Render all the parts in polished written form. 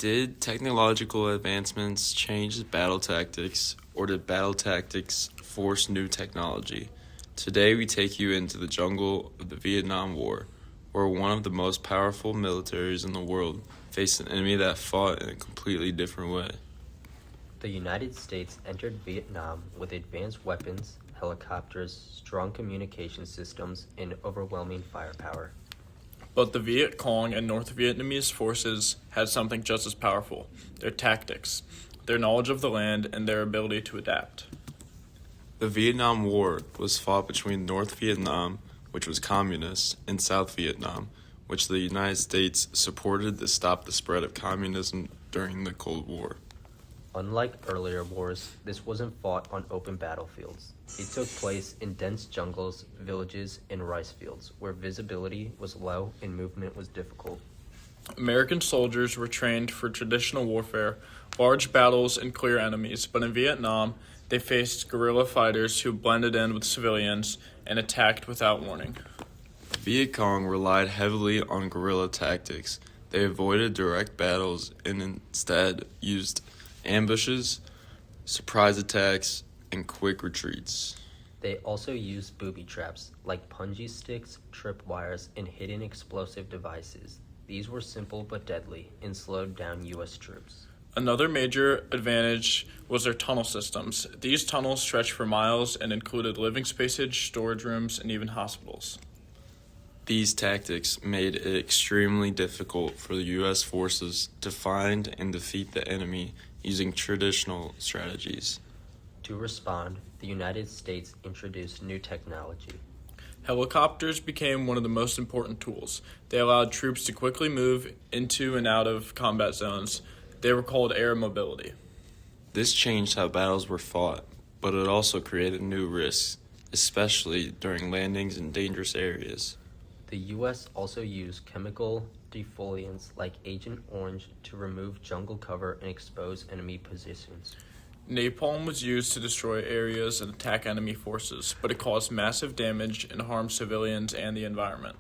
Did technological advancements change battle tactics, or did battle tactics force new technology? Today we take you into the jungle of the Vietnam War, where one of the most powerful militaries in the world faced an enemy that fought in a completely different way. The United States entered Vietnam with advanced weapons, helicopters, strong communication systems, and overwhelming firepower. But the Viet Cong and North Vietnamese forces had something just as powerful: their tactics, their knowledge of the land, and their ability to adapt. The Vietnam War was fought between North Vietnam, which was communist, and South Vietnam, which the United States supported to stop the spread of communism during the Cold War. Unlike earlier wars, this wasn't fought on open battlefields. It took place in dense jungles, villages, and rice fields, where visibility was low and movement was difficult. American soldiers were trained for traditional warfare, large battles, and clear enemies, but in Vietnam, they faced guerrilla fighters who blended in with civilians and attacked without warning. Viet Cong relied heavily on guerrilla tactics. They avoided direct battles and instead used ambushes, surprise attacks, and quick retreats. They also used booby traps, like punji sticks, tripwires, and hidden explosive devices. These were simple but deadly and slowed down U.S. troops. Another major advantage was their tunnel systems. These tunnels stretched for miles and included living spaces, storage rooms, and even hospitals. These tactics made it extremely difficult for the U.S. forces to find and defeat the enemy using traditional strategies. To respond, the United States introduced new technology. Helicopters became one of the most important tools. They allowed troops to quickly move into and out of combat zones. They were called air mobility. This changed how battles were fought, but it also created new risks, especially during landings in dangerous areas. The U.S. also used chemical defoliants like Agent Orange to remove jungle cover and expose enemy positions. Napalm was used to destroy areas and attack enemy forces, but it caused massive damage and harmed civilians and the environment.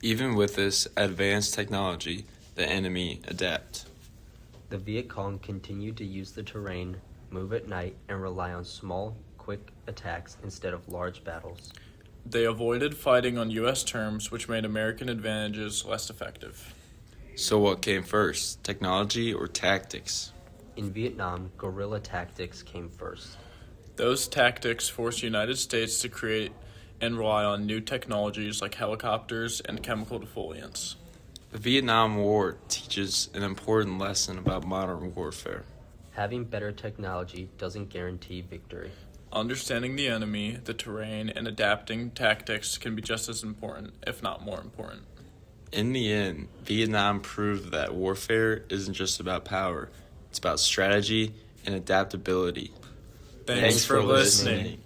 Even with this advanced technology, the enemy adapted. The Viet Cong continued to use the terrain, move at night, and rely on small, quick attacks instead of large battles. They avoided fighting on U.S. terms, which made American advantages less effective. So what came first, technology or tactics? In Vietnam, guerrilla tactics came first. Those tactics forced the United States to create and rely on new technologies like helicopters and chemical defoliants. The Vietnam War teaches an important lesson about modern warfare. Having better technology doesn't guarantee victory. Understanding the enemy, the terrain, and adapting tactics can be just as important, if not more important. In the end, Vietnam proved that warfare isn't just about power, it's about strategy and adaptability. Thanks for listening.